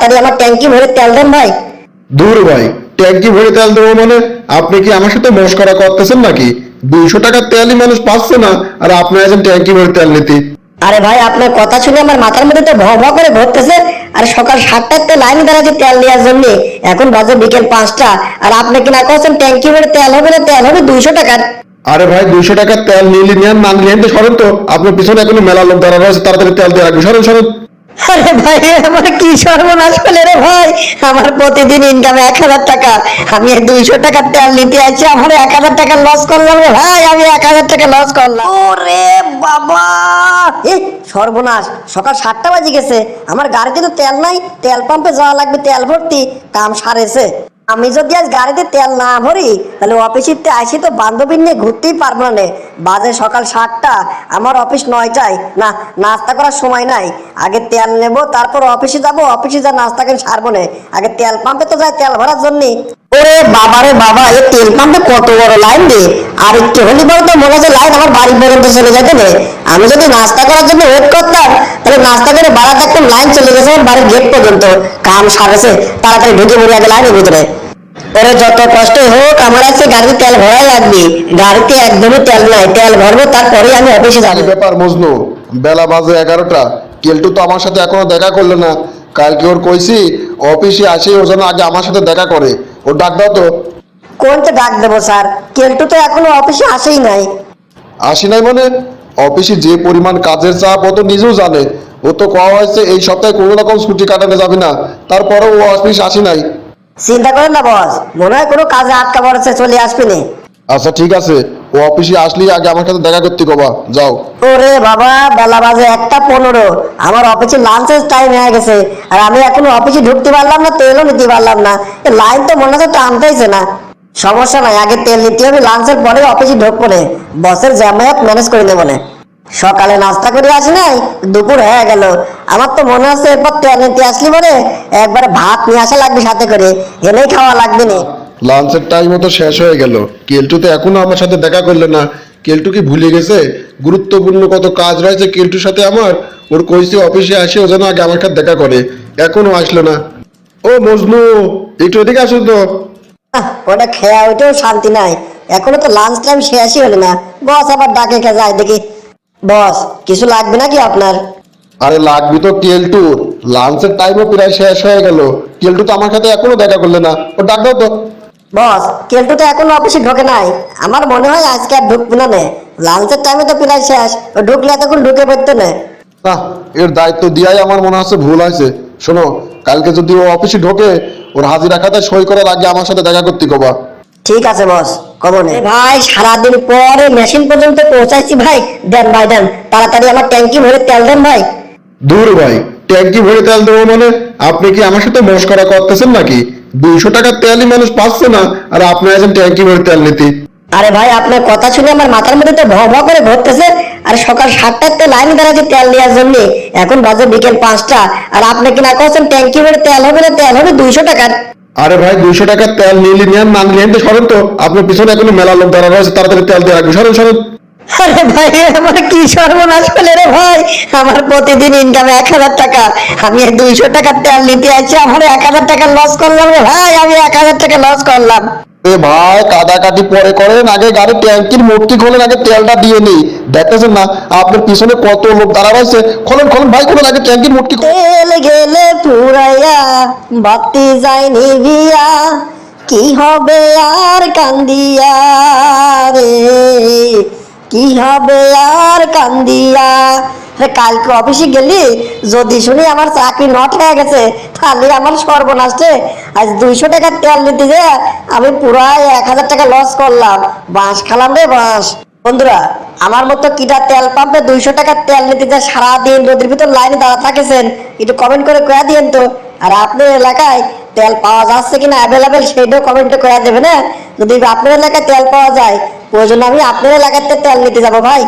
তাড়াতাড়ি আমার ট্যাঙ্কি ভরে তেল দেন ভাই। দূর ভাই, ট্যাঙ্কি ভরে তেল দেবো মানে? আপনি কি আমার সাথে মশকরা করতেছেন নাকি? 200 টাকার তেলই মানুষ পাচ্ছে না, আর আপনি আছেন ট্যাঙ্কি ভরে তেল নিতে। আরে ভাই আপনার কথা শুনে আমার মাথার মধ্যে তো ভঁ ভঁ করে ঘুরতেছে। আর সকাল 7টাতে লাইন দাঁড়াচ্ছি তেল নেওয়ার জন্য, এখন বাজে বিকেল 5টা, আর আপনি কিনা করছেন ট্যাঙ্কি ভরে তেল হবে না, তেল হবে 200 টাকার। আরে ভাই, 200 টাকার তেল নিলে নিয়ে না নিয়ে তো সরেন তো। আপনার পিছনে এখনো মেলা লোক দাঁড়ানো আছে, তাড়াতাড়ি তেল দিয়ে রাখবি, সরেন সরেন। আরে ভাই আমার কি সর্বনাশ করলে রে ভাই, আমার প্রতিদিন ইনকাম 1000 টাকা, আমি 200 টাকার তেল নিতে আছি, আমার 1000 টাকা লস করলাম রে ভাই, আমি 1000 টাকা লস করলাম। ওরে বাবা, এ সর্বনাশ, সকাল 7টা বাজে গেছে, আমার গাড়িতে তো তেল নাই, তেল পাম্পে যাওয়া লাগবে তেল ভর্তি, কাম সারেছে। আমি যদি আজ গাড়িতে তেল না ভরি তাহলে অফিসিতে আসি তো বান্ধবী নিয়ে ঘুরতেই পারবো না। বাজে সকাল 7টা, আমার অফিস 9টায়, না নাস্তা করার সময় নাই। আগে তেল নেব, তারপর অফিসে যাব, অফিসে যা নাস্তা করে সারবো না, আগে তেল পাম্পে তো যাই তেল ভরার জন্য। ওরে বাবা রে বাবা, এই তেল পাম্পে কত বড় লাইন রে! আর একটু হলি বড় তো মনে হচ্ছে লাইন আমার বাড়ি পর্যন্ত চলে যেতে রে। আমি যদি নাস্তা করার জন্য ওয়েট করতাম তাহলে নাস্তা করে বাড়া দেখতাম লাইন চলে গেছে আমার বাড়ির গেট পর্যন্ত। কাম সারেছে, তাড়াতাড়ি ঢুকে পড়ি আগে লাইনের ভিতরে। ওরে যত কষ্ট হোক আমার আছে গাড়িতে তেল ভরাই লাগবে, গাড়িতে একদমই তেল নাই, তেল ভরবো তারপরে আমি অফিসে কি যাবো। ব্যাপার মজনু? বেলা বাজে 11টা, কেলটু তো আমার সাথে এখনো দেখা করলো না। কালকে ওর কইছি অফিসে আসে ও যেন আগে আমার সাথে দেখা করে। ওর ডাক দাও তো। কোনটা ডাক দেবো স্যার? কেলটু তো এখনো অফিসে আসেই নাই। আসি নাই মানে? অফিসে যে পরিমাণ কাজের চাপ ও তো নিজেও জানে। ও তো কওয়া হয়েছে এই সপ্তাহে কোনো রকম ছুটি কাটাতে যাবে না, তারপরেও ও অফিস আসি নাই। চিন্তা করেন না বস, মনে হয় কোনো কাজে আটকা পড়েছে, চলে আসবে নে। আচ্ছা ঠিক আছে, ও অফিসে আসলেই আগে আমার সাথে দেখা করতে কবা, যাও। ওরে বাবা, বেলা বাজে 1টা 15, আমার অফিসে লাঞ্চের টাইম হয়ে গেছে, আর আমি এখনো অফিসে ঢুকতে পারলাম না, তেলও নিতে পারলাম না। লাইন তো মনে হচ্ছে টানতেইছে না। সমস্যা নাই, আগে তেল নিতে হবে, লাঞ্চের পরে অফিসে ঢুকবো না, বসের জামায়াত ম্যানেজ করে নেবো না। সকালে নাস্তা করে আসি নাই, দুপুর হয়ে গেল, আমার তো মনে হচ্ছে এরপর তেল নিতে আসলি বলে একবারে ভাত নিয়ে আসা লাগবে সাথে করে, এনেই খাওয়া লাগবে না। লাঞ্চের টাইমও তো শেষ হয়ে গেল, কেলটু তো এখনো আমার সাথে দেখা করলো না। কেলটু কি ভুলে গেছে? গুরুত্বপূর্ণ কত কাজ রয়েছে কেলটুর সাথে আমার। ওর কইছে অফিসে আসে ও যেন আগে আমার সাথে দেখা করে, এখনো আসলো না। ও মজনু, একটু এদিকে আসুন তো। ওটা খেয়া ওইটাও শান্তি নাই, এখনো তো লাঞ্চ টাইম শেষই হলো না, বস আবার ডাকে কে যায় দেখি। বস কিছু লাগবে নাকি আপনার? আরে লাগবি তো কেলটুর, লাঞ্চের টাইমও প্রায় শেষ হয়ে গেল, কেলটু তো আমার সাথে এখনো দেখা করলে না। ও ডাক দাও তো। বস কেলটু তো এখনো অফিসে ঢোকে নাই, আমার মনে হয় আজকে আর ঢুকবে না নে, লাঞ্চের টাইমে তো প্রায় শেষ, ও ঢুকলে এতক্ষণ ঢুকে পড়তো না। না, এর দায়িত্ব দিয়াই আমার মনে হচ্ছে ভুল হয়েছে। শোনো, কালকে যদি ও অফিসে ঢোকে, ওর হাজিরা খাতায় সই করার আগে আমার সাথে দেখা করতে কবা। ঠিক আছে বস, কবো নে। ভাই সারাদিন পরে মেশিন পর্যন্ত পৌঁছাইছি ভাই, দেন ভাই দেন, তাড়াতাড়ি আমার ট্যাঙ্কি ভরে তেল দেন ভাই। দূর ভাই, ট্যাঙ্কি ভরে তেল দেবো মানে? আপনি কি আমার সাথে মশকরা করতেছেন নাকি? 200 টাকার তেলই মানুষ পাচ্ছে না, আর আপনি আছেন ট্যাঙ্কি ভরে তেল নিতে। আরে ভাই আপনার কথা শুনে আমার মাথার মধ্যে তো ভঁ ভঁ করে ঘুরতেছে। আর সকাল 7টাতে লাইন দাঁড়াচ্ছি তেল নেওয়ার জন্য, এখন বাজে বিকেল 5টা, আর আপনি কিনা করছেন ট্যাঙ্কি ভরে তেল হবে না, তেল হবে 200 টাকার। আরে ভাই, 200 টাকার তেল নিলে নিয়ে না নিয়ে তো সরেন তো। আপনার পিছনে এখনো মেলা লোক দাঁড়ানো আছে, তাড়াতাড়ি তেল দিয়ে রাখবি, সরেন সরেন। আরে ভাই আমার কি সর্বনাশ করলে রে ভাই, আমার প্রতিদিন ইনকাম 1000 টাকা, আমি 200 টাকার তেল নিতে আছি, আমার 1000 টাকা লস করলাম রে ভাই, আমি 1000 টাকা লস করলাম। এ ভাই, কাটাকাটি পরে করেন, আগে গাড়ি ট্যাঙ্কির মুটকি খোলেন, আগে তেলটা দিয়ে নেই। দেখতেছেন না আপনার পিছনে কত লোক দাঁড়ানো আছে? খোলেন খোলেন ভাই, খোলেন, আগে ট্যাঙ্কির মুটকি তেল গেলে পুরাইয়া বাতি যায় নিভিয়া, কি হবে আর কান্দিয়া রে, কি হবে আর কান্দিয়া। আরে কালকে অফিসে গেলি, যদি শুনি আমার চাকরি নট হয়ে গেছে তাহলে আমার সর্বনাশ রে। আজ 200 টাকার তেল নিতে যে আমি পুরাই 1000 টাকা লস করলাম, বাঁশ খালাম রে বাঁশ। বন্ধুরা, আমার মতো কিটা তেল পাম্পে 200 টাকার তেল নিতে যা সারাদিন রোদের ভিতর লাইনে দাঁড়া থাকেছেন, একটু কমেন্ট করে কয়া দিয়েন তো। আর আপনার এলাকায় তেল পাওয়া যাচ্ছে কিনা অ্যাভেলেবেল, সেইটাও কমেন্টে কয়া দেবেন। হ্যাঁ, যদি আপনার এলাকায় তেল পাওয়া যায়, প্রয়োজন আমি আপনার এলাকাতে তেল নিতে যাবো ভাই।